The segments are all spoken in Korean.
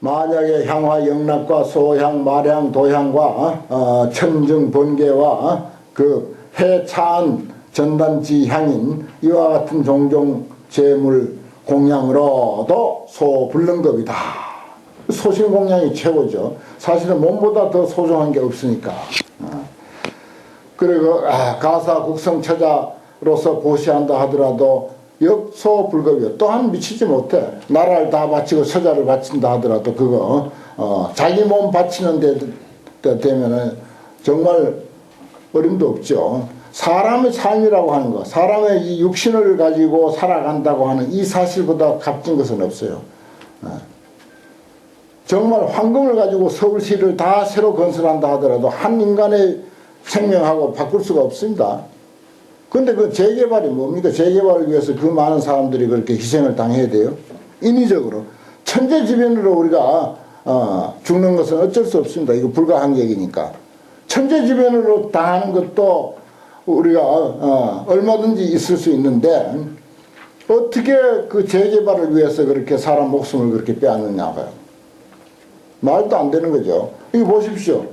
만약에 향화 영락과 소향 마량 도향과 천증 번개와 그 해차한 전단지 향인 이와 같은 종종 재물 공양으로도 소불능급이다. 소신공양이 최고죠. 사실은 몸보다 더 소중한 게 없으니까. 그리고 가사 국성처자로서 보시한다 하더라도 역소불급이요. 또한 미치지 못해. 나라를 다 바치고 처자를 바친다 하더라도 그거 자기 몸 바치는 데 되면은 정말 어림도 없죠. 사람의 삶이라고 하는 거, 사람의 이 육신을 가지고 살아간다고 하는 이 사실보다 값진 것은 없어요. 정말 황금을 가지고 서울시를 다 새로 건설한다 하더라도 한 인간의 생명하고 바꿀 수가 없습니다. 근데 그 재개발이 뭡니까? 재개발을 위해서 그 많은 사람들이 그렇게 희생을 당해야 돼요? 인위적으로. 천재지변으로 우리가 죽는 것은 어쩔 수 없습니다. 이거 불가항력이니까. 천재지변으로 당하는 것도 우리가 얼마든지 있을 수 있는데 어떻게 그 재개발을 위해서 그렇게 사람 목숨을 그렇게 빼앗느냐고요. 말도 안 되는 거죠. 이거 보십시오.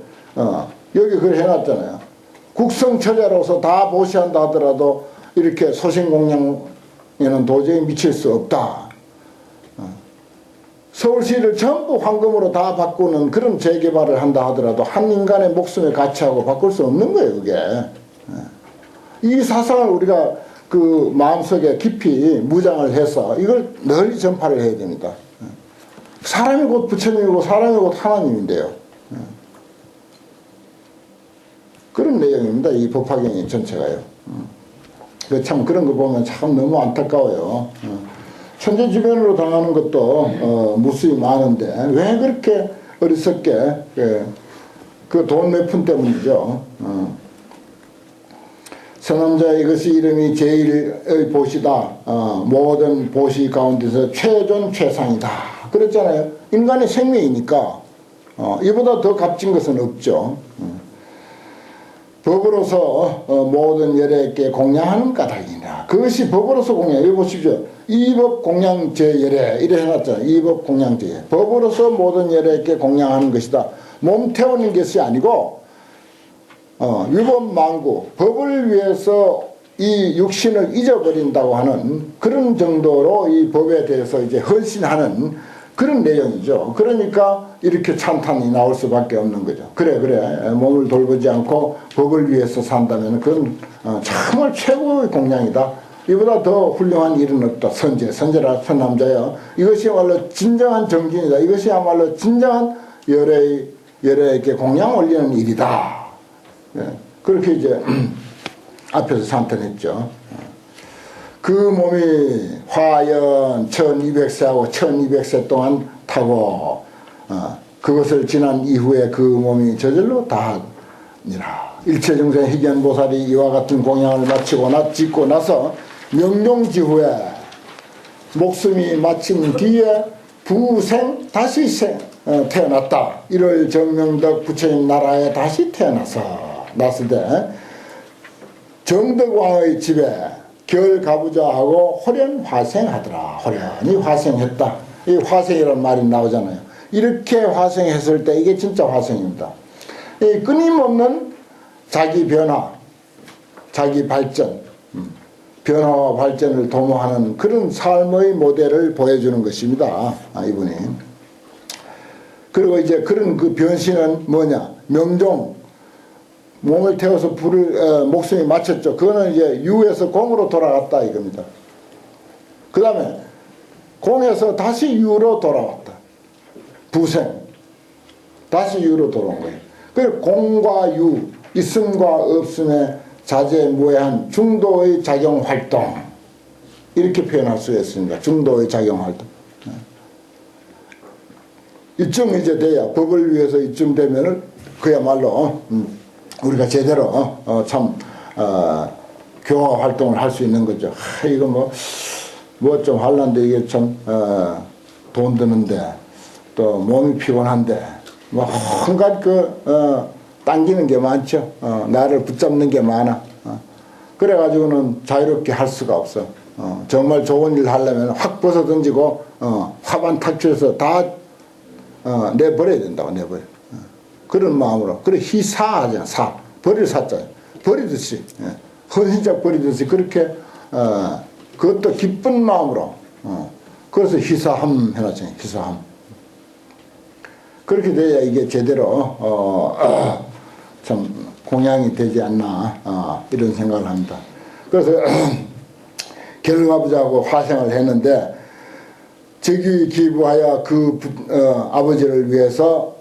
여기 그걸 해놨잖아요. 국성처자로서 다 보시한다 하더라도 이렇게 소신공양에는 도저히 미칠 수 없다. 서울시를 전부 황금으로 다 바꾸는 그런 재개발을 한다 하더라도 한 인간의 목숨의 가치하고 바꿀 수 없는 거예요, 그게. 이 사상을 우리가 그 마음속에 깊이 무장을 해서 이걸 널리 전파를 해야 됩니다. 사람이 곧 부처님이고 사람이 곧 하나님인데요. 그런 내용입니다. 이 법화경이 전체가요. 참 그런 거 보면 참 너무 안타까워요. 천재지변으로 당하는 것도 무수히 많은데 왜 그렇게 어리석게 그 돈 몇 푼 때문이죠. 선남자 이것이 이름이 제일의 보시다. 모든 보시 가운데서 최존 최상이다. 그랬잖아요. 인간의 생명이니까 이보다 더 값진 것은 없죠. 법으로서 모든 열애께 공양하는 까닭이냐. 그것이 법으로서 공양. 여기 보십시오. 이법 공양제열애 이래 해놨잖아요. 이법 공양제열애. 법으로서 모든 열애께 공양하는 것이다. 몸 태우는 것이 아니고 유법망구 법을 위해서 이 육신을 잊어버린다고 하는 그런 정도로 이 법에 대해서 이제 헌신하는 그런 내용이죠. 그러니까 이렇게 찬탄이 나올 수밖에 없는 거죠. 그래 몸을 돌보지 않고 법을 위해서 산다면 그건 정말 최고의 공양이다. 이보다 더 훌륭한 일은 없다. 선제라 선남자여. 이것이야말로 진정한 정진이다. 이것이야말로 진정한 열애에게 공양 올리는 일이다. 그렇게 이제 앞에서 산탄했죠. 그 몸이 화연 1200세하고 1200세 동안 타고 그것을 지난 이후에 그 몸이 저절로 다하니라. 일체중생 희견보살이 이와 같은 공양을 마치고 짓고 나서 명종지후에 목숨이 마친 뒤에 부생 다시 태어났다. 1월 정명덕 부처님 나라에 다시 났을 때 정덕왕의 집에 결 가부좌하고 호련 화생하더라. 호련히 화생했다. 이 화생이라는 말이 나오잖아요. 이렇게 화생했을 때 이게 진짜 화생입니다. 이 끊임없는 자기 변화, 자기 발전, 변화와 발전을 도모하는 그런 삶의 모델을 보여주는 것입니다. 이분이. 그리고 이제 그런 그 변신은 뭐냐? 명종 몸을 태워서 목숨이 마쳤죠. 그거는 이제 유에서 공으로 돌아갔다 이겁니다. 그 다음에 공에서 다시 유로 돌아왔다. 부생. 다시 유로 돌아온 거예요. 그리고 공과 유, 있음과 없음의 자재무해한 중도의 작용활동. 이렇게 표현할 수 있습니다. 중도의 작용활동. 이쯤 이제 돼야 법을 위해서 이쯤 되면은 그야말로 우리가 제대로 교화 활동을 할 수 있는 거죠. 이거 뭐 좀 할란데 이게 참 돈 드는데 또 몸이 피곤한데 뭐 한가지 당기는 게 많죠. 나를 붙잡는 게 많아. 그래가지고는 자유롭게 할 수가 없어. 정말 좋은 일 하려면 확 벗어던지고 화반 탁출해서 다 내버려야 된다고, 내버려. 그런 마음으로. 그래, 희사하잖아, 사. 버릴 사자. 버리듯이. 헌신짝 버리듯이 그렇게, 그것도 기쁜 마음으로. 그래서 희사함 해놨잖아요, 희사함. 그렇게 돼야 이게 제대로, 참, 공양이 되지 않나, 이런 생각을 합니다. 그래서, 결혼아버지하고 화생을 했는데, 즉위 기부하여 그 아버지를 위해서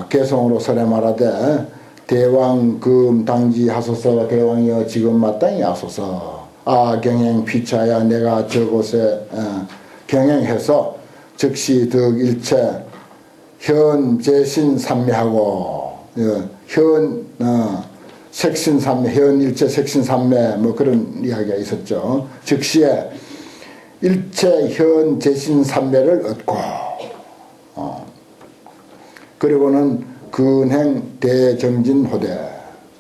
개성으로 설에 말하되 대왕 금당지 하소서 대왕이여 지금 마땅히 하소서 경행 피차야 내가 저곳에 경행해서 즉시 득일체 현 제신 삼매하고 현 색신삼매 현일체 색신삼매 뭐 그런 이야기가 있었죠. 즉시에 일체 현 제신 삼매를 얻고 그리고는 근행 대정진호대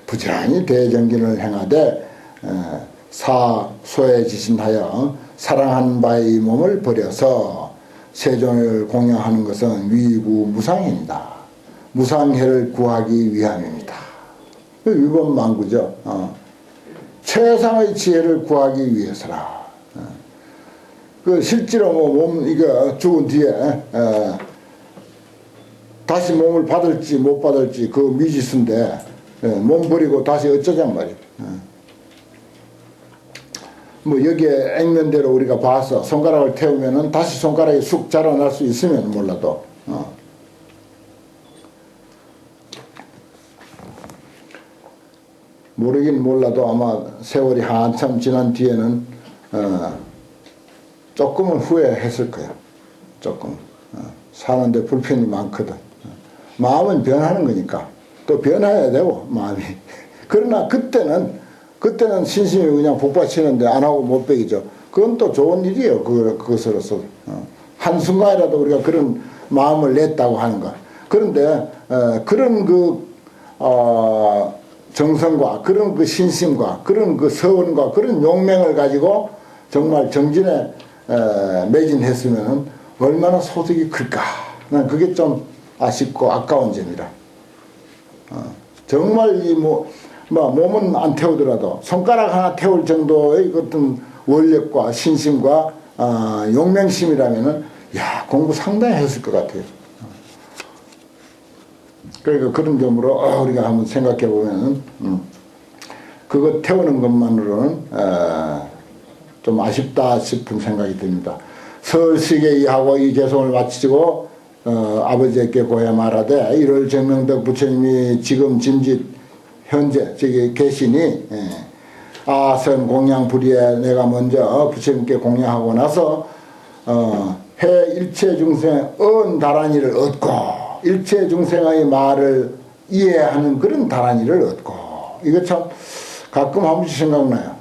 부지런히 대정진을 행하되 사소해지신하여 사랑한 바의 몸을 버려서 세존을 공양하는 것은 위구무상입니다. 무상해를 구하기 위함입니다. 위법망구죠. 최상의 지혜를 구하기 위해서라. 그 실제로 뭐 몸 이거 죽은 뒤에 다시 몸을 받을지 못 받을지 그 미지수인데 몸 버리고 다시 어쩌잔 말이에요. 뭐 여기에 액면대로 우리가 봐서 손가락을 태우면은 다시 손가락이 쑥 자라날 수 있으면 몰라도 모르긴 몰라도 아마 세월이 한참 지난 뒤에는 조금은 후회했을 거야. 조금. 사는데 불편이 많거든. 마음은 변하는 거니까. 또 변해야 되고, 마음이. 그러나 그때는 신심이 그냥 복받치는데 안 하고 못 베기죠. 그건 또 좋은 일이에요. 그것으로서. 한순간이라도 우리가 그런 마음을 냈다고 하는 거. 그런데, 그런 정성과 그런 그 신심과 그런 그 서원과 그런 용맹을 가지고 정말 정진에 매진했으면 얼마나 소득이 클까. 난 그게 좀 아쉽고 아까운 점이라. 정말 몸은 안 태우더라도 손가락 하나 태울 정도의 어떤 원력과 신심과 용맹심이라면은 야 공부 상당히 했을 것 같아요. 그러니까 그런 점으로 우리가 한번 생각해 보면은 그거 태우는 것만으로는 좀 아쉽다 싶은 생각이 듭니다. 설식에 의하고 이 개송을 마치고 아버지께 고해 말하되 이를 정명덕 부처님이 지금 짐짓 현재 저기 계시니 아선 공양 불의에 내가 먼저 부처님께 공양하고 나서 해 일체 중생 다란이를 얻고 일체 중생의 말을 이해하는 그런 다란이를 얻고 이거 참 가끔 한 번씩 생각나요.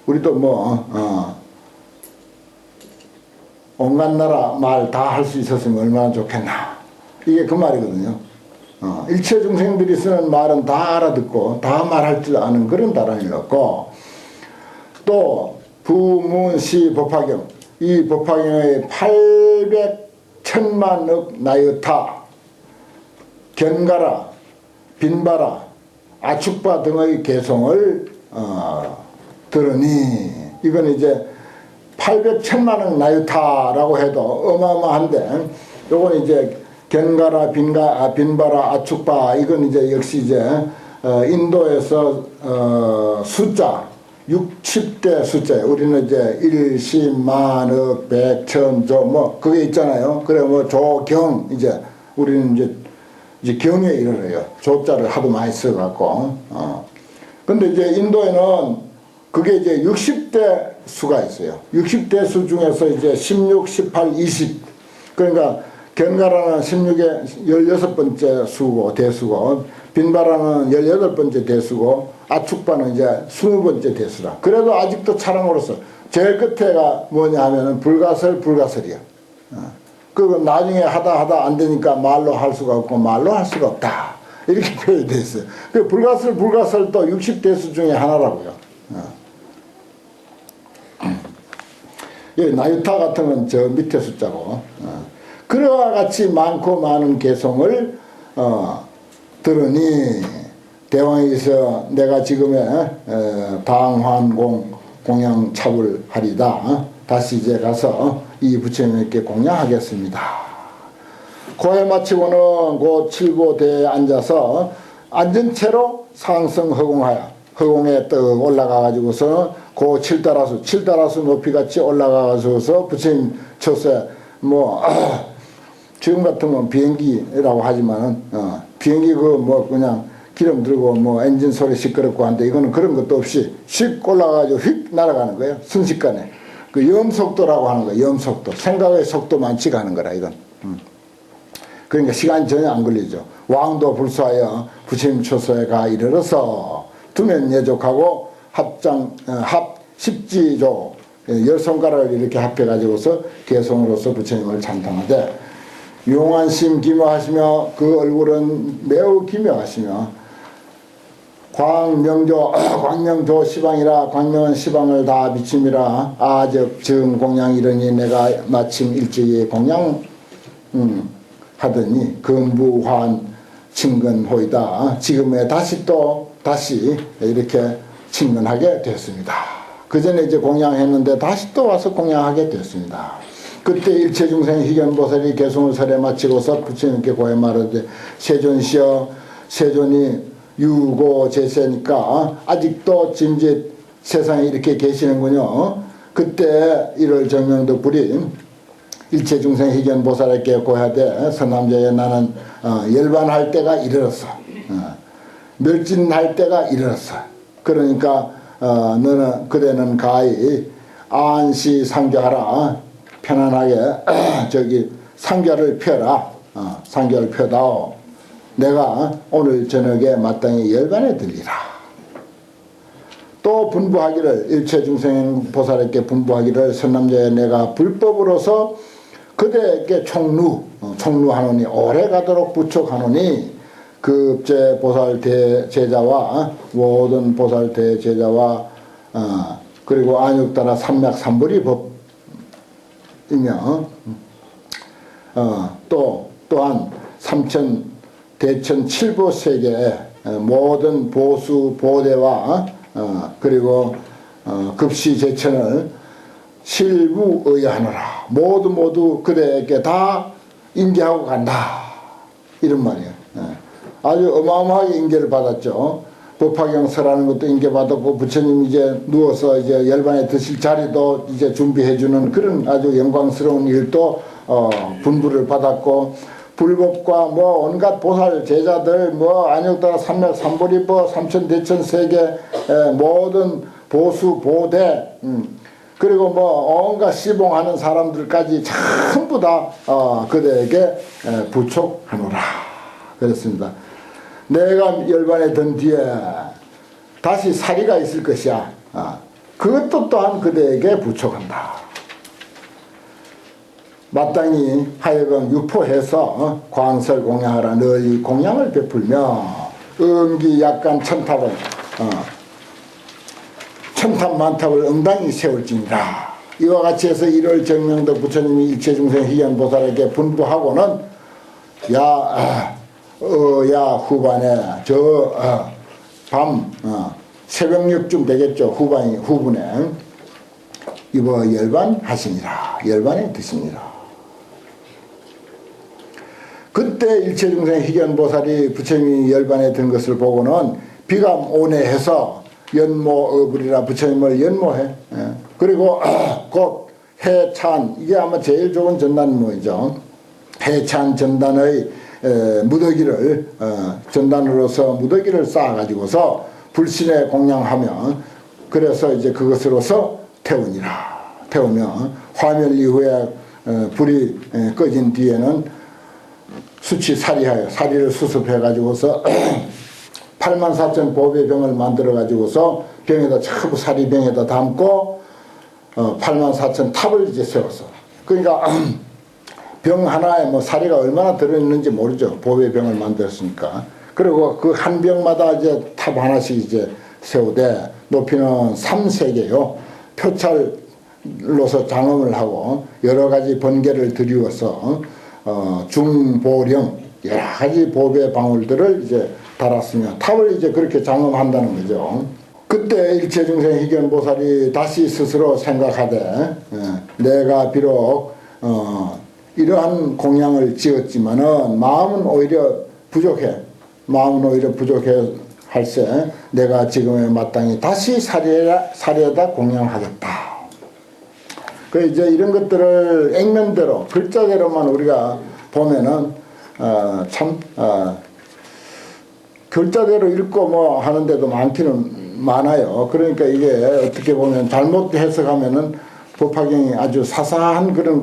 우리도 온갖 나라 말 다 할 수 있었으면 얼마나 좋겠나. 이게 그 말이거든요. 일체 중생들이 쓰는 말은 다 알아듣고 다 말할 줄 아는 그런 다란이를 얻고 또 부문시 법화경 이 법화경의 800천만억 나유타 견가라 빈바라 아축바 등의 개송을 들으니 이건 이제 800천만억 나유타라고 해도 어마어마한데 요건 이제 견가라 빈바라 아축바 이건 이제 역시 이제 인도에서 숫자 60대 숫자예요. 우리는 이제 일십만억 백천조 뭐 그게 있잖아요. 그래 뭐 조경 이제 우리는 이제 경에 이르러요. 조자를 하도 많이 써갖고 근데 이제 인도에는 그게 이제 60대 수가 있어요. 60대 수 중에서 이제 16, 18, 20 그러니까 견가라는 16의 16번째 수고 대수고 빈바라는 18번째 대수고 아축바는 이제 20번째 대수라. 그래도 아직도 차량으로서 제일 끝에가 뭐냐 하면은 불가설이야. 그건 나중에 하다 안 되니까 말로 할 수가 없고 말로 할 수가 없다. 이렇게 표현이 되어 있어요. 그 불가설도 60대수 중에 하나라고요. 나유타 같은 건 저 밑에 숫자고 그와 같이 많고 많은 개송을 들으니 대왕에서 내가 지금의 방환공 공양차불하리다. 다시 이제 가서 이 부처님께 공양하겠습니다. 고해 마치고는 그 칠보대에 앉아서 앉은 채로 상승 허공에 떡 올라가가지고서 그 칠다라수 높이같이 올라가가지고서 부처님 처세 지금 같으면 비행기라고 하지만은 비행기 그냥 기름 들고 엔진 소리 시끄럽고 한데 이거는 그런 것도 없이 휙 올라가가지고 휙 날아가는 거예요. 순식간에. 그 염속도라고 하는 거예요. 염속도. 생각의 속도만 치가는 거라 이건. 그러니까 시간이 전혀 안 걸리죠. 왕도 불수하여 부처님 초소에 가 이르러서 두면 예족하고 합 10지조 10손가락을 이렇게 합해가지고서 개성으로서 부처님을 찬송하되 용한심 기묘하시며 그 얼굴은 매우 기묘하시며 광명조 시방이라 광명은 시방을 다 비침이라 아적 정 공양 이러니 내가 마침 일찍이 공양 하더니 금부환 친근호이다. 지금에 다시 이렇게 친근하게 됐습니다. 그 전에 이제 공양했는데 다시 또 와서 공양하게 됐습니다. 그때 일체중생 희견보살이 개송을 설에 마치고서 부처님께 고해 말하되 세존시여 세존이 유고 제세니까 아직도 짐짓 세상에 이렇게 계시는군요. 그때 1월 정명도 부린 일체중생 희견보살에게 고하되 선남자여 나는 열반할 때가 이르렀어. 멸진할 때가 이르렀어. 그러니까 그대는 가히 안시 상교하라. 편안하게 상교를 펴라. 상교를 펴다오. 내가 오늘 저녁에 마땅히 열반에 들리라. 또 분부하기를 일체중생 보살에게 분부하기를 선남자여 내가 불법으로서 그대에게 총루하노니 오래 가도록 부촉하노니 급제 보살 대제자와 모든 보살 대제자와 그리고 안육따라 삼맥삼불이 법이며 또한 대천 칠보세계의 모든 보수 보대와 그리고 급시 제천을 실부의하노라. 모두 그대에게 다 인계하고 간다. 이런 말이에요. 아주 어마어마하게 인계를 받았죠. 법화경서라는 것도 인계받았고 부처님 이제 누워서 이제 열반에 드실 자리도 이제 준비해주는 그런 아주 영광스러운 일도 분부를 받았고 불법과 온갖 보살 제자들 안역따라 삼맥삼보리 삼천대천 세계 모든 보수 보대 그리고 온갖 시봉하는 사람들까지 전부 다 그대에게 부촉하노라 그랬습니다. 내가 열반에 든 뒤에 다시 사리가 있을 것이야. 그것도 또한 그대에게 부촉한다. 마땅히 하여금 유포해서 광설 공양하라. 널리 공양을 베풀며 음기 약간 천탑만탑을 응당히 세울지니라. 이와 같이 해서 1월 정명도 부처님이 일체중생 희견보살에게 분부하고는 야 후반에 밤 새벽 6쯤 되겠죠. 후분에 이거 열반하시니라. 열반에 드시니라. 그때 일체중생 희견보살이 부처님이 열반에 든 것을 보고는 비감 온해해서 연모어불이라 부처님을 연모해. 그리고 곧 해찬 이게 아마 제일 좋은 전단모이죠. 해찬 전단의 무더기를 전단으로서 무더기를 쌓아가지고서 불신에 공양하며 그래서 이제 그것으로서 태우며 화멸 이후에 불이 꺼진 뒤에는 수치 사리를 수습해가지고서 84,000 보배 병을 만들어가지고서 병에다 전부 사리병에다 담고 84,000 탑을 이제 세웠어. 그러니까 병 하나에 사리가 얼마나 들어있는지 모르죠. 보배 병을 만들었으니까. 그리고 그 한 병마다 이제 탑 하나씩 이제 세우되 높이는 3세계요. 표찰로서 장엄을 하고 여러 가지 번개를 들이워서 중보령 여러 가지 법의 방울들을 이제 달았으며 탑을 이제 그렇게 장엄한다는 거죠. 그때 일체중생 희견보살이 다시 스스로 생각하되 내가 비록 이러한 공양을 지었지만은 마음은 오히려 부족해 할세 내가 지금에 마땅히 다시 사례에다 공양하겠다. 그 이제 이런 것들을 액면대로 글자대로만 우리가 보면은 글자대로 읽고 뭐 하는데도 많기는 많아요. 그러니까 이게 어떻게 보면 잘못 해석하면은 법화경이 아주 사사한 그런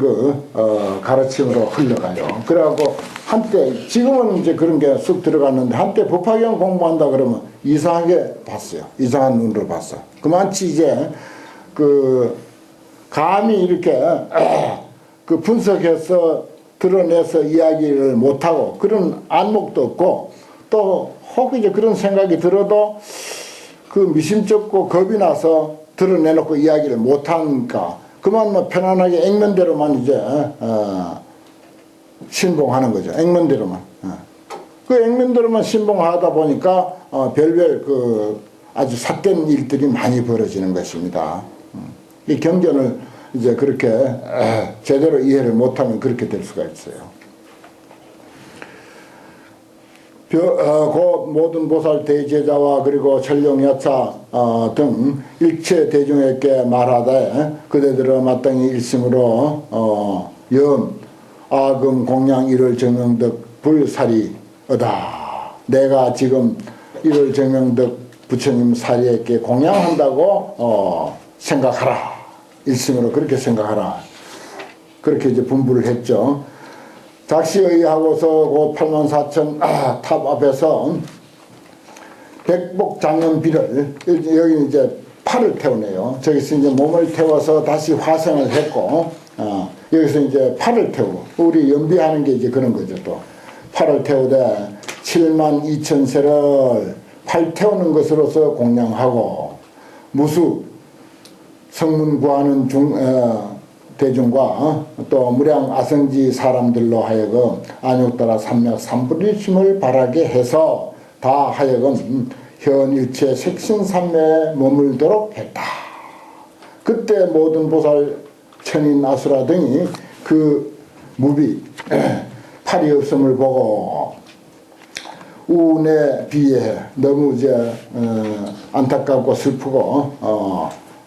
가르침으로 흘러가요. 그래갖고 한때 지금은 이제 그런 게 쑥 들어갔는데 한때 법화경 공부한다 그러면 이상하게 봤어요. 이상한 눈으로 봤어. 그만치 이제 감히 이렇게 분석해서 드러내서 이야기를 못하고 그런 안목도 없고 또 혹 이제 그런 생각이 들어도 미심쩍고 겁이 나서 드러내놓고 이야기를 못하니까 그만 뭐 편안하게 액면대로만 이제 신봉하는 거죠. 액면대로만. 그 액면대로만 신봉하다 보니까 별별 아주 삿된 일들이 많이 벌어지는 것입니다. 이 경전을 이제 그렇게 제대로 이해를 못하면 그렇게 될 수가 있어요. 그 모든 보살 대제자와 그리고 천룡야차 등 일체 대중에게 말하되 그대들은 마땅히 일심으로 아금 공양 일월 정명덕 불사리어다. 내가 지금 일월 정명덕 부처님 사리에게 공양한다고 생각하라. 일심으로 그렇게 생각하라. 그렇게 이제 분부를 했죠. 작시의하고서 그 84,000 탑 앞에서 백복장염비를 여기 이제 팔을 태우네요. 저기서 이제 몸을 태워서 다시 화생을 했고 여기서 이제 팔을 태우고 우리 연비하는 게 이제 그런 거죠. 또 팔을 태우되 72,000세를 팔 태우는 것으로서 공양하고 무수 성문 구하는 대중과 또 무량 아성지 사람들로 하여금 안욕따라 삼맥 삼불일심을 바라게 해서 다 하여금 현일체 색신삼매에 머물도록 했다. 그때 모든 보살 천인 아수라 등이 무비 팔이 없음을 보고 우운에 비해 너무 이제 안타깝고 슬프고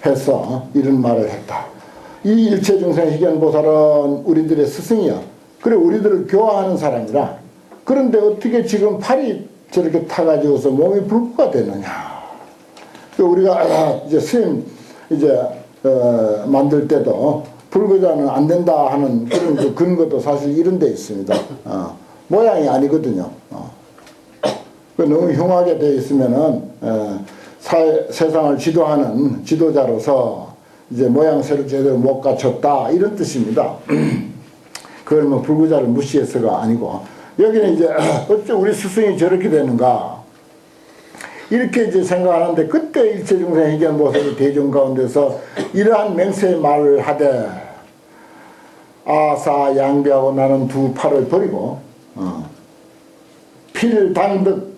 해서 이런 말을 했다. 이 일체중생 희견보살은 우리들의 스승이야. 그래 우리들을 교화하는 사람이라. 그런데 어떻게 지금 팔이 저렇게 타가지고서 몸이 불구가 되느냐. 우리가 이제 스님 이제 만들 때도 불구자는 안 된다 하는 그런 근거도 사실 이런 데 있습니다. 모양이 아니거든요. 너무 흉하게 되어 있으면은 세상을 지도하는 지도자로서 이제 모양새를 제대로 못 갖췄다 이런 뜻입니다. 그걸 뭐 불구자를 무시해서가 아니고 여기는 이제 어째 우리 스승이 저렇게 되는가 이렇게 이제 생각하는데 그때 일체중생 희견보살이 대중 가운데서 이러한 맹세의 말을 하되 아사 양비하고 나는 두 팔을 버리고 필당득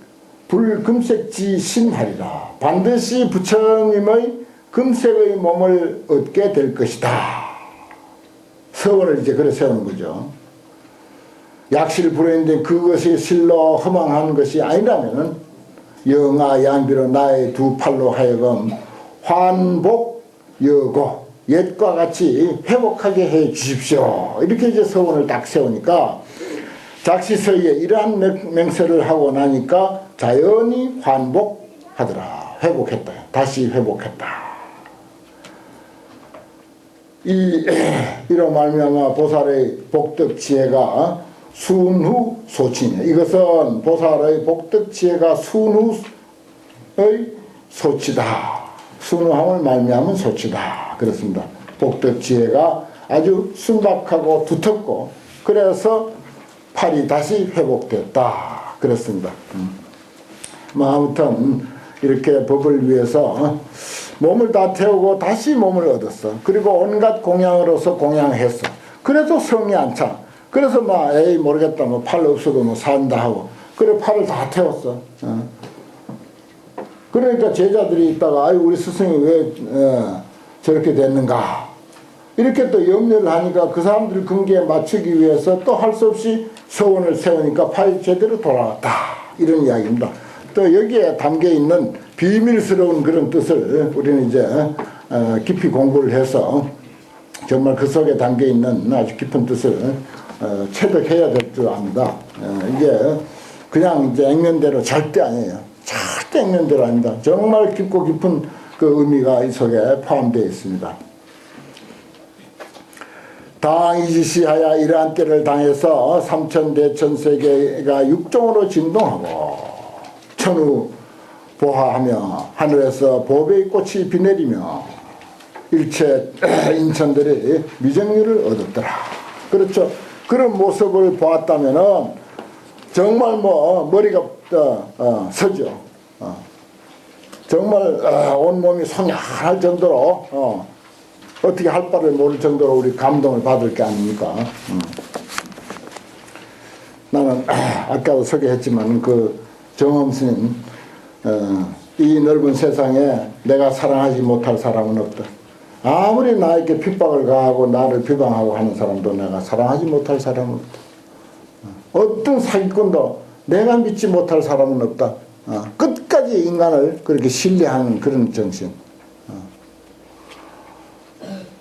불금색지 신하리라. 반드시 부처님의 금색의 몸을 얻게 될 것이다. 서원을 이제 그래 세우는 거죠. 약실 불효인데 그것이 실로 허망한 것이 아니라면은 영아 양비로 나의 두 팔로 하여금 환복 여고 옛과 같이 회복하게 해 주십시오. 이렇게 이제 서원을 딱 세우니까 작시서에 이러한 맹세를 하고 나니까 자연히 환복하더라. 회복했다. 다시 회복했다. 이로 말미암아 보살의 복덕지혜가 순후 소치냐. 이것은 보살의 복덕지혜가 순후의 소치다. 순후함을 말미암은 소치다. 그렇습니다. 복덕지혜가 아주 순박하고 두텁고 그래서 팔이 다시 회복됐다. 그렇습니다. 아무튼 이렇게 법을 위해서 몸을 다 태우고 다시 몸을 얻었어. 그리고 온갖 공양으로서 공양했어. 그래도 성이 안 차. 그래서 막 에이 모르겠다 뭐 팔 없어도 뭐 산다 하고 그래 팔을 다 태웠어. 그러니까 제자들이 있다가 아유 우리 스승이 왜 저렇게 됐는가 이렇게 또 염려를 하니까 그 사람들 근기에 맞추기 위해서 또 할 수 없이 서원을 세우니까 팔이 제대로 돌아왔다 이런 이야기입니다. 또 여기에 담겨있는 비밀스러운 그런 뜻을 우리는 이제 깊이 공부를 해서 정말 그 속에 담겨있는 아주 깊은 뜻을 체득해야 될 줄 압니다. 이게 그냥 이제 액면대로 절대 아니에요. 절대 액면대로 아닙니다. 정말 깊고 깊은 그 의미가 이 속에 포함되어 있습니다. 당이지시하야 이러한 때를 당해서 삼천대천세계가 육종으로 진동하고 천우 보하하며 하늘에서 보배의 꽃이 비 내리며 일체 인천들이 미정유를 얻었더라. 그렇죠. 그런 모습을 보았다면은 정말 뭐 머리가 서죠. 정말 온몸이 송연할 정도로 어떻게 할 바를 모를 정도로 우리 감동을 받을 게 아닙니까? 나는 아까도 소개했지만 그 정엄스님 이 넓은 세상에 내가 사랑하지 못할 사람은 없다. 아무리 나에게 핍박을 가하고 나를 비방하고 하는 사람도 내가 사랑하지 못할 사람은 없다. 어떤 사기꾼도 내가 믿지 못할 사람은 없다. 끝까지 인간을 그렇게 신뢰하는 그런 정신.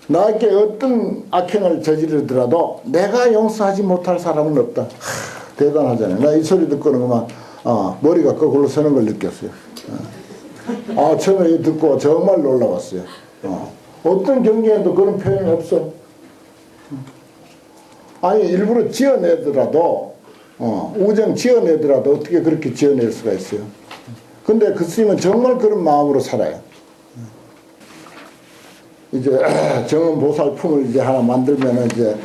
나에게 어떤 악행을 저지르더라도 내가 용서하지 못할 사람은 없다. 대단하잖아요. 나 이 소리 듣고는 그만 머리가 거꾸로 서는 걸 느꼈어요. 처음에 듣고 정말 놀라웠어요. 어떤 경기에도 그런 표현이 없어. 아니 일부러 지어내더라도 우정 지어내더라도 어떻게 그렇게 지어낼 수가 있어요. 근데 그 스님은 정말 그런 마음으로 살아요. 이제 정엄보살 품을 이제 하나 만들면은 이제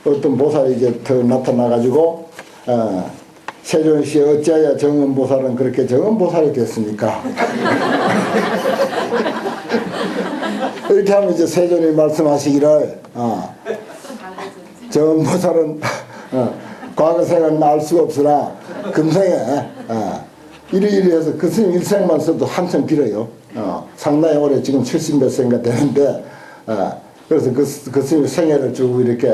어떤 보살이 이제 더 나타나가지고 세존시 어찌하여 정엄보살은 그렇게 정엄보살이 됐습니까? 이렇게 하면 이제 세존이 말씀하시기를 정엄보살은 과거 생은 알 수가 없으나 금생에 이리이리 해서 그 스님 일생만 써도 한참 길어요. 상당히 오래 지금 70몇 세인가 되는데 그래서 그 스님 생애를 쭉 이렇게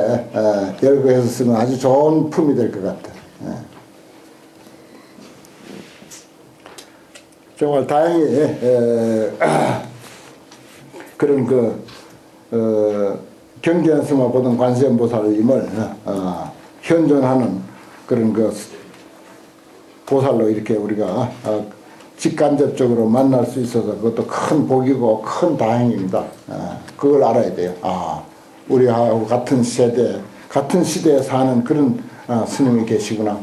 열고 해서 쓰면 아주 좋은 품이 될 것 같아. 정말 다행히 그런 경전승화 보던 관세음보살님을 현존하는 그런 보살로 이렇게 우리가 직간접적으로 만날 수 있어서 그것도 큰 복이고 큰 다행입니다. 그걸 알아야 돼요. 우리하고 같은 세대, 같은 시대에 사는 그런 스님이 계시구나.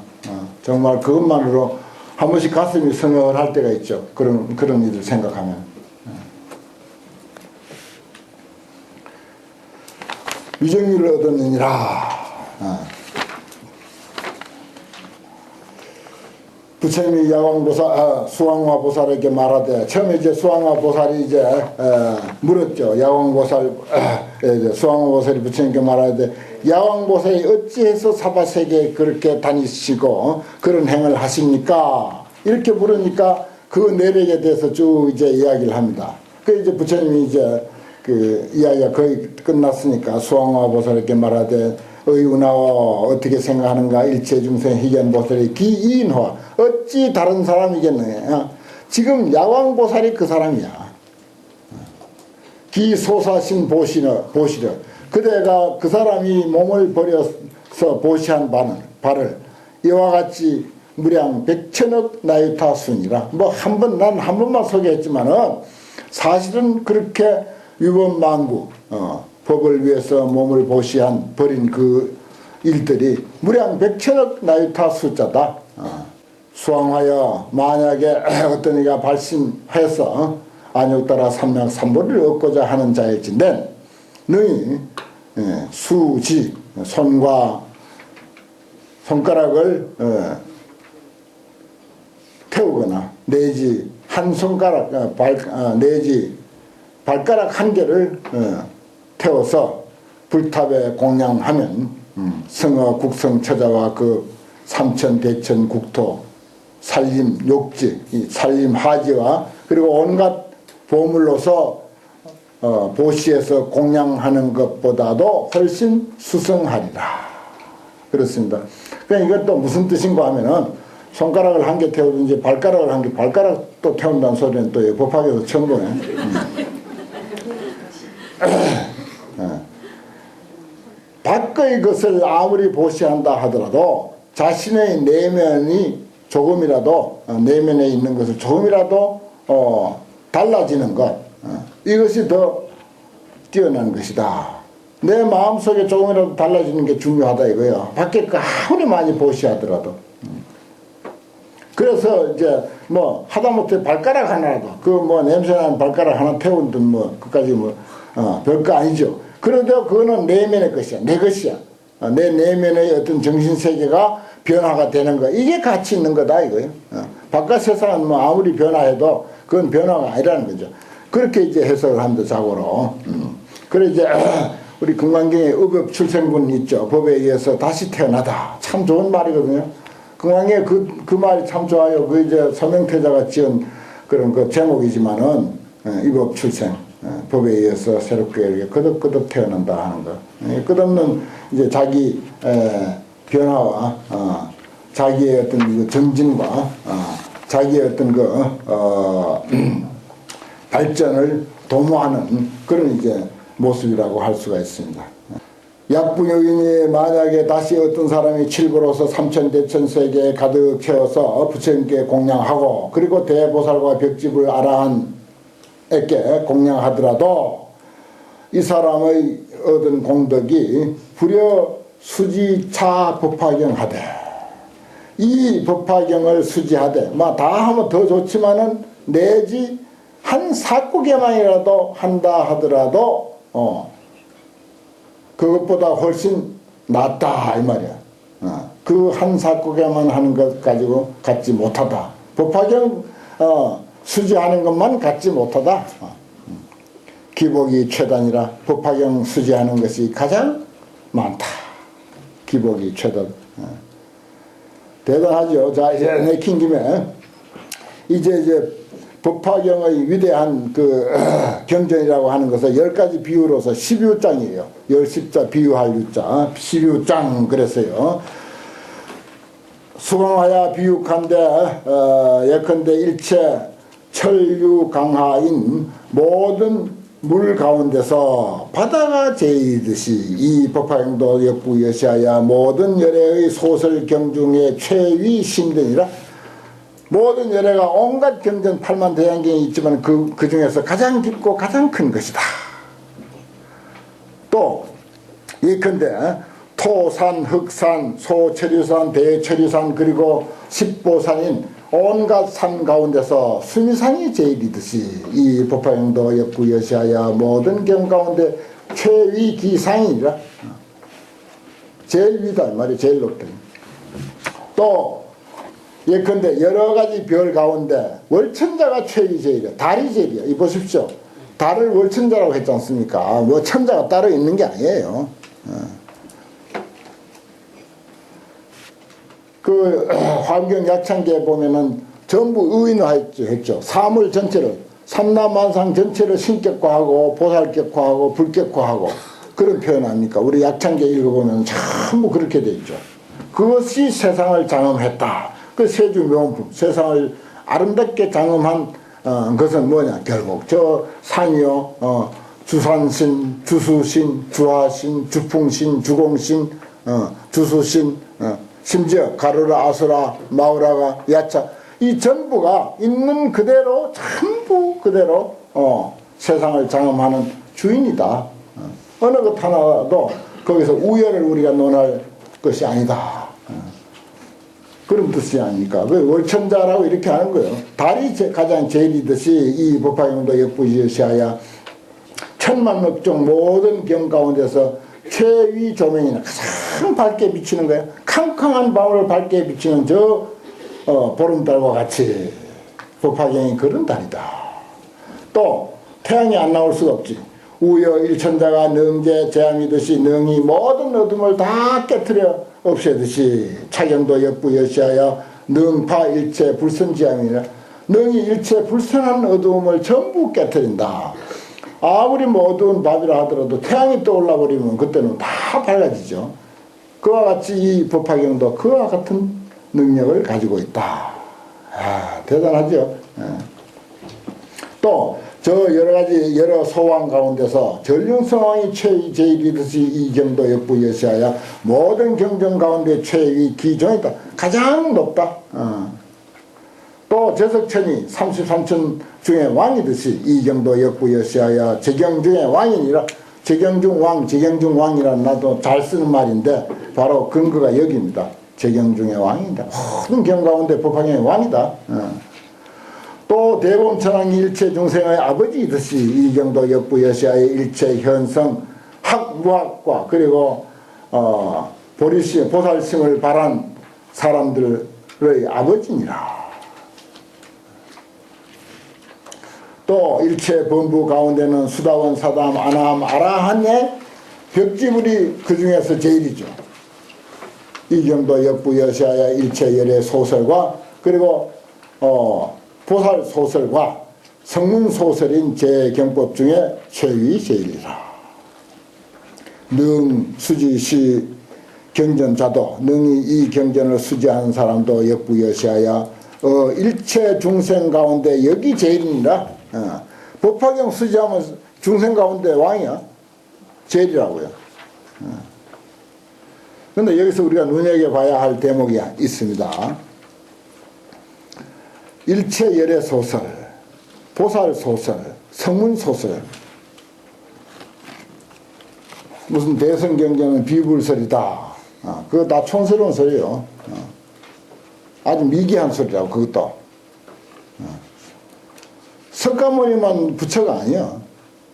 정말 그것만으로 한 번씩 가슴이 성열할 때가 있죠. 그런 일을 생각하면. 위정유를 얻었느니라. 부처님이 야왕보살, 수왕화보살에게 말하되, 처음에 이제 수왕화보살이 이제 물었죠. 야왕보살, 수왕화보살이 부처님께 말하되, 야왕보살이 어찌해서 사바세계에 그렇게 다니시고 그런 행을 하십니까? 이렇게 물으니까 그 내력에 대해서 쭉 이제 이야기를 합니다. 그 이제 부처님이 이제 그 이야기가 거의 끝났으니까 수왕화보살에게 말하되, 의운하와 어떻게 생각하는가 일체중생 희견보살이 기이인화 어찌 다른 사람이겠느냐. 지금 야왕보살이 그 사람이야. 기소사신 보시려 그대가 그 사람이 몸을 버려서 보시한 바를 이와 같이 무량 백천억 나유타 순이라. 뭐 난 한 번만 소개했지만은 사실은 그렇게 위법망구 법을 위해서 몸을 버린 그 일들이 무량 백천억 나유타 숫자다. 수왕하여 만약에 어떤 이가 발심해서 안욕따라 삼명삼보를 얻고자 하는 자일진데 능히 수지 손과 손가락을 태우거나 내지 한 손가락 내지 발가락 한 개를 태워서 불탑에 공양하면 성어 국성 처자와 그 삼천 대천 국토 산림 욕지 이 산림 하지와 그리고 온갖 보물로서 보시에서 공양하는 것보다도 훨씬 수성하리라. 그렇습니다. 그러니까 이것도 무슨 뜻인가 하면은 손가락을 한 개 태우든지 발가락을 한 개, 발가락 또 태운다는 소리는 또 법학에서 처음 보네. 밖의 것을 아무리 보시한다 하더라도 자신의 내면이 조금이라도 내면에 있는 것을 조금이라도 달라지는 것 이것이 더 뛰어난 것이다. 내 마음속에 조금이라도 달라지는 게 중요하다 이거예요. 밖에 거 아무리 많이 보시하더라도. 그래서 이제 뭐 하다못해 발가락 하나라도 그 뭐 냄새나는 발가락 하나 태운든 뭐 그까지 뭐 별거 아니죠. 그래도 그거는 내면의 것이야. 내 것이야. 내 내면의 어떤 정신세계가 변화가 되는 거 이게 가치 있는 거다 이거예요. 바깥 세상은 뭐 아무리 변화해도 그건 변화가 아니라는 거죠. 그렇게 이제 해석을 합니다. 자고로. 그래 이제 우리 금강경에 의법 출생분 있죠. 법에 의해서 다시 태어나다. 참 좋은 말이거든요. 금강경에 그 말이 참 좋아요. 그 이제 서명태자가 지은 그런 그 제목이지만은 의법 출생. 법에 의해서 새롭게 이렇게 거듭거듭 태어난다 하는 거. 끝없는 이제 자기 변화와 자기의 어떤 그 정진과 자기의 어떤 그 발전을 도모하는 그런 이제 모습이라고 할 수가 있습니다. 약부여인이 만약에 다시 어떤 사람이 칠보로서 삼천대천세계에 가득 채워서 부처님께 공양하고 그리고 대보살과 벽집을 아라한에게 공양하더라도 이 사람의 얻은 공덕이 불여 수지차 법화경하되 이 법화경을 수지하되 다 하면 더 좋지만은 내지 한 사구개만이라도 한다 하더라도 그것보다 훨씬 낫다 이 말이야. 그 한 사구개만 하는 것 가지고 갖지 못하다. 법화경 수지하는 것만 갖지 못하다. 기복이 최단이라 법화경 수지하는 것이 가장 많다. 기복이 최단. 대단하죠. 자 이제 내킨 김에 이제 법화경의 위대한 그 경전이라고 하는 것은 10가지 비유로서 12장이에요. 10십자 비유할 유자 12장 그랬어요. 수강하야 비육한데 예컨대 일체 천류강하인 모든 물 가운데서 바다가 제이듯이 이 법화경도 역부여시하야 모든 열애의 소설 경중에 최위 심등이라 모든 열애가 온갖 경전 8만 대양경이 있지만 그 중에서 가장 깊고 가장 큰 것이다. 또 예컨대 토산, 흑산, 소철유산, 대철유산 그리고 십보산인 온갖 산 가운데서 수미산이 제일이듯이 이 법화경도 역부여시하야 모든 경 가운데 최위 기상이라 제일 위다 이 말이 제일 높다. 또 예컨대 여러가지 별 가운데 월천자가 최위 제일이야. 달이 제일이야. 이 보십시오. 달을 월천자라고 했지 않습니까? 뭐 천자가 따로 있는 게 아니에요. 그 환경 약창기에 보면은 전부 의인화했죠. 사물 전체를 삼라만상 전체를 신격화하고 보살격화하고 불격화하고 그런 표현 아닙니까? 우리 약창기에 읽어보면 전부 그렇게 돼 있죠. 그것이 세상을 장엄했다. 그 세주명품 세상을 아름답게 장엄한 것은 뭐냐? 결국 저 산이요 주산신, 주수신, 주하신, 주풍신, 주공신, 주수신 심지어 가루라, 아수라, 마우라가, 야차 이 전부가 있는 그대로 전부 그대로 세상을 장엄하는 주인이다. 어느 것 하나도 거기서 우열을 우리가 논할 것이 아니다. 그런 뜻이 아닙니까? 그 월천자라고 이렇게 하는 거예요. 달이 가장 제일이듯이 이 법화경도 역부여시하야 천만 억종 모든 경 가운데서 최위 조명이나 가장 밝게 비치는 거예요. 캄캄한 밤을 밝게 비치는 저 보름달과 같이 법화경이 그런 달이다. 또 태양이 안 나올 수가 없지. 우여 일천자가 능제 재앙이듯이 능이 모든 어둠을 다 깨뜨려 없애듯이 차경도 역부 여시하여 능파 일체 불선지함이라 능이 일체 불선한 어두움을 전부 깨뜨린다. 아무리 뭐 어두운 밤이라 하더라도 태양이 떠올라 버리면 그때는 다 밝아지죠. 그와 같이 이 법화경도 그와 같은 능력을 가지고 있다. 아, 대단하죠. 또 저 여러가지 여러 소왕 가운데서 전륜성왕이 제일이듯이 이 경도 역부 여시하여 모든 경전 가운데 최위 기종이다. 가장 높다. 또 제석천이 33천 중에 왕이듯이 이 경도 역부 여시하여 제경 중에 왕이니라. 제경중 왕, 제경중 왕이라는 나도 잘 쓰는 말인데 바로 근거가 여기입니다. 제경 중에 왕이다. 모든 경 가운데 법화경의 왕이다. 또 대범천왕이 일체 중생의 아버지이듯이 이 경도 역부 여시하의 일체 현성 학무학과 그리고 보리심 보살심을 바란 사람들의 아버지니라. 또 일체 범부 가운데는 수다원 사담 아나함 아라한의 벽지불이 그 중에서 제일이죠. 이 경도 역부 여시하의 일체 열의 소설과 그리고 보살 소설과 성문 소설인 제경법 중에 최위 제일이라. 능 수지시 경전자도 능이 이 경전을 수지하는 사람도 역부 여시하여 일체 중생 가운데 여기 제일이니라. 법화경 수지하면 중생 가운데 왕이야. 제일이라고요. 그런데 여기서 우리가 눈여겨봐야 할 대목이 있습니다. 일체 열의 소설, 보살 소설, 성문 소설, 무슨 대성경전은 비불설이다. 그거 다 촌스러운 소리요. 아주 미개한 소리라고 그것도. 석가모니만 부처가 아니야.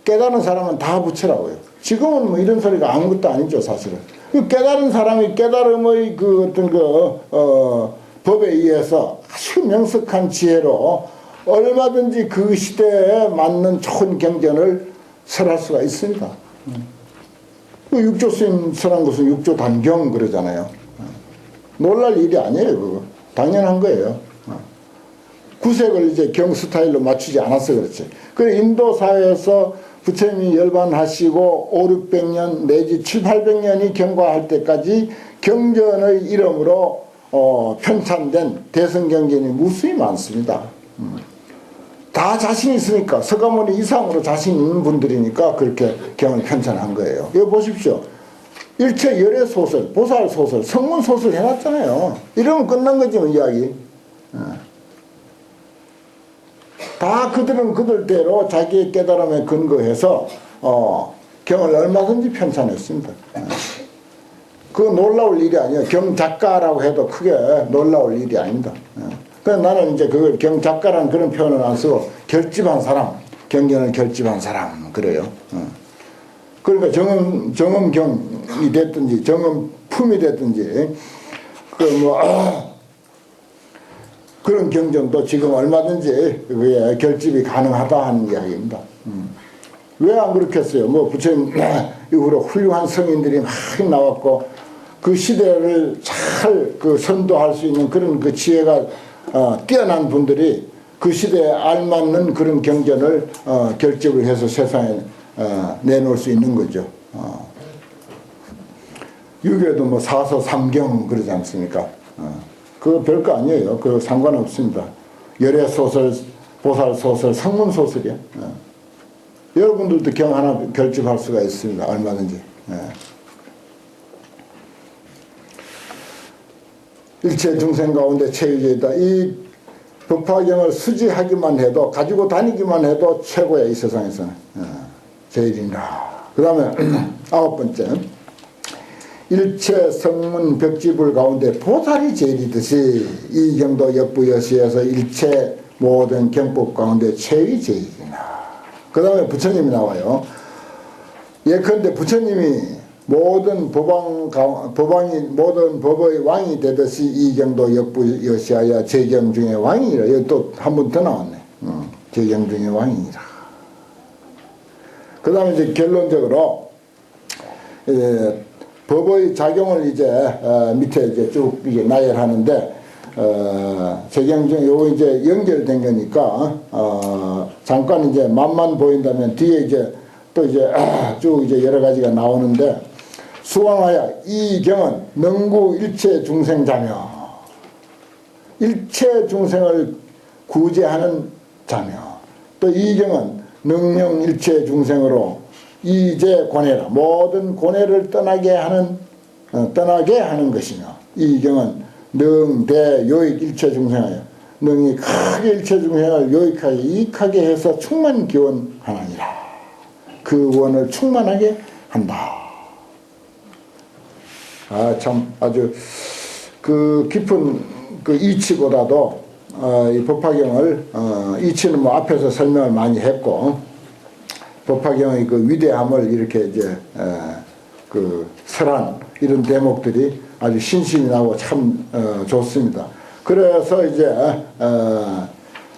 깨달은 사람은 다 부처라고요. 지금은 뭐 이런 소리가 아무것도 아니죠, 사실은. 깨달은 사람이 깨달음의 그 어떤 법에 의해서 아주 명석한 지혜로 얼마든지 그 시대에 맞는 좋은 경전을 설할 수가 있습니다. 그 육조스님 설한 것은 육조단경 그러잖아요. 놀랄 일이 아니에요, 그거. 당연한 거예요. 구색을 이제 경 스타일로 맞추지 않아서 그렇지. 그래, 인도 사회에서 부처님이 열반하시고 5, 600년 내지 7, 800년이 경과할 때까지 경전의 이름으로 편찬된 대성경전이 무수히 많습니다. 다 자신 있으니까 석가모니 이상으로 자신 있는 분들이니까 그렇게 경을 편찬한 거예요. 이거 보십시오. 일체 열의 소설, 보살 소설, 성문 소설 해놨잖아요. 이러면 끝난 거지 뭐 이야기. 다 그들은 그들대로 자기의 깨달음에 근거해서 경을 얼마든지 편찬했습니다. 그 놀라울 일이 아니에요. 경작가라고 해도 크게 놀라울 일이 아닙니다. 그래서 나는 이제 그걸 경작가라는 그런 표현을 안 쓰고 결집한 사람, 경전을 결집한 사람 그래요. 그러니까 정음경이 됐든지 정음품이 됐든지 그런 경전도 지금 얼마든지 그게 결집이 가능하다 하는 이야기입니다. 왜 안 그렇겠어요? 뭐 부처님 이후로 훌륭한 성인들이 막 나왔고 그 시대를 잘 그 선도할 수 있는 그런 그 지혜가 뛰어난 분들이 그 시대에 알맞는 그런 경전을 결집을 해서 세상에 내놓을 수 있는 거죠. 유교에도 뭐 사서 삼경 그러지 않습니까? 그거 별거 아니에요. 그거 상관없습니다. 열애 소설, 보살 소설, 성문 소설이야. 여러분들도 경 하나 결집할 수가 있습니다. 얼마든지. 일체 중생 가운데 최유제이다. 이 법화경을 수지하기만 해도 가지고 다니기만 해도 최고야 이 세상에서는. 제일이라. 그 다음에 9번째 일체 성문 벽지불 가운데 보살이 제일이듯이 이 경도 역부여시에서 일체 모든 경법 가운데 최위 제일이나. 그 다음에 부처님이 나와요. 예컨대 부처님이 모든 모든 법의 왕이 되듯이 이 경도 역부여시하여 제경 중에 왕이라. 여기 또 한 번 더 나왔네. 제경 중에 왕이니라. 그 다음에 이제 결론적으로, 법의 작용을 이제, 밑에 이제 쭉 이게 나열하는데, 재경중, 요거 이제 연결된 거니까, 잠깐 이제 맛만 보인다면 뒤에 이제 또 이제 쭉 이제 여러 가지가 나오는데, 수왕하여 이 경은 능구 일체 중생자며, 일체 중생을 구제하는 자며, 또 이 경은 능령 일체 중생으로 이제 고뇌라, 모든 고뇌를 떠나게 하는 것이며, 이 경은 능대 요익 일체 중생하여, 능이 크게 일체 중생을 요익하게 이익하게 해서 충만 기원하느니라. 그 원을 충만하게 한다. 참 아주 그 깊은 그 이치보다도 이 법화경을 이치는 뭐 앞에서 설명을 많이 했고, 법화경의 그 위대함을 이렇게 이제 그 설한 이런 대목들이 아주 신신이 나고 참 좋습니다. 그래서 이제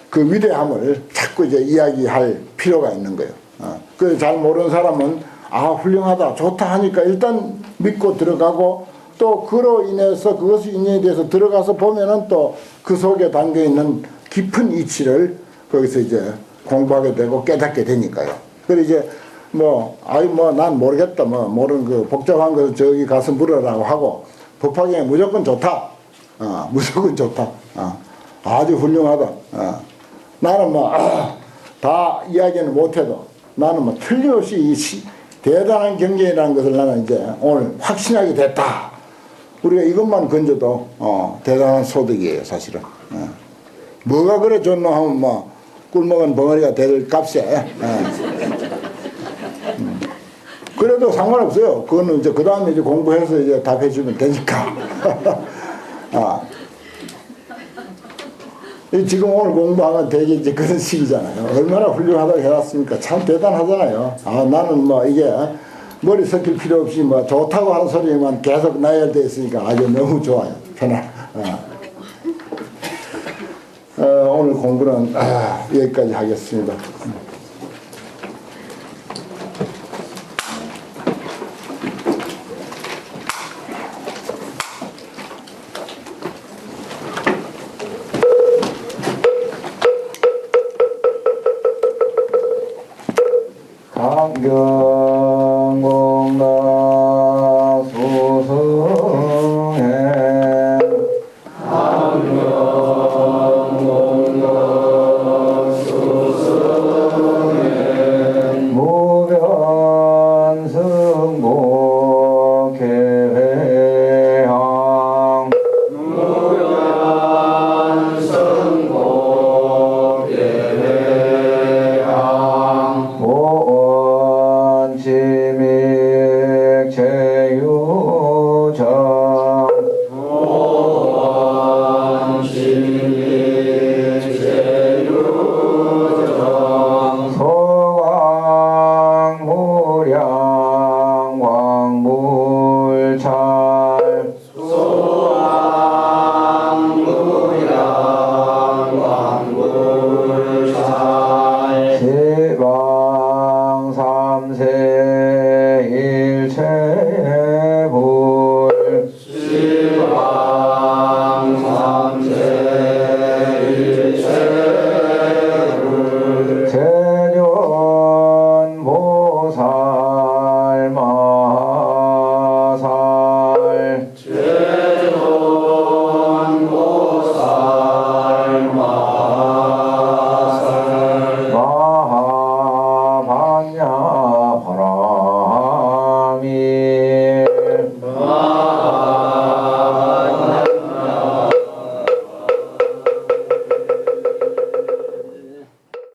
그 위대함을 자꾸 이제 이야기할 필요가 있는 거예요. 그 잘 모르는 사람은 훌륭하다, 좋다 하니까 일단 믿고 들어가고, 또 그로 인해서 그것이 인연에 대해서 들어가서 보면은 또 그 속에 담겨 있는 깊은 이치를 거기서 이제 공부하게 되고 깨닫게 되니까요. 그래서 이제 난 모르겠다, 모르는 그 복잡한 거 저기 가서 물으라고 하고, 법화경이 무조건 좋다, 무조건 좋다, 아주 훌륭하다. 나는 다 이야기는 못해도 나는 틀림없이 이 대단한 경전이라는 것을 나는 이제 오늘 확신하게 됐다. 우리가 이것만 건져도 대단한 소득이에요, 사실은. 뭐가 그래 좋노 하면 꿀먹은 벙어리가 될 값에. 그래도 상관없어요. 그거는 이제 그 다음에 이제 공부해서 이제 답해주면 되니까. 지금 오늘 공부하면 되게 이제 그런 식이잖아요. 얼마나 훌륭하다고 해놨습니까? 참 대단하잖아요. 나는 이게 머리 섞일 필요 없이 좋다고 하는 소리만 계속 나열되어 있으니까 아주 너무 좋아요. 오늘 공부는 여기까지 하겠습니다. 강경공나 소승해 무변승보 계회항 모원지믹 제유정 소광무량 광물찰 지방 삼세 일체불 제존 보살 마살 마하반야 파라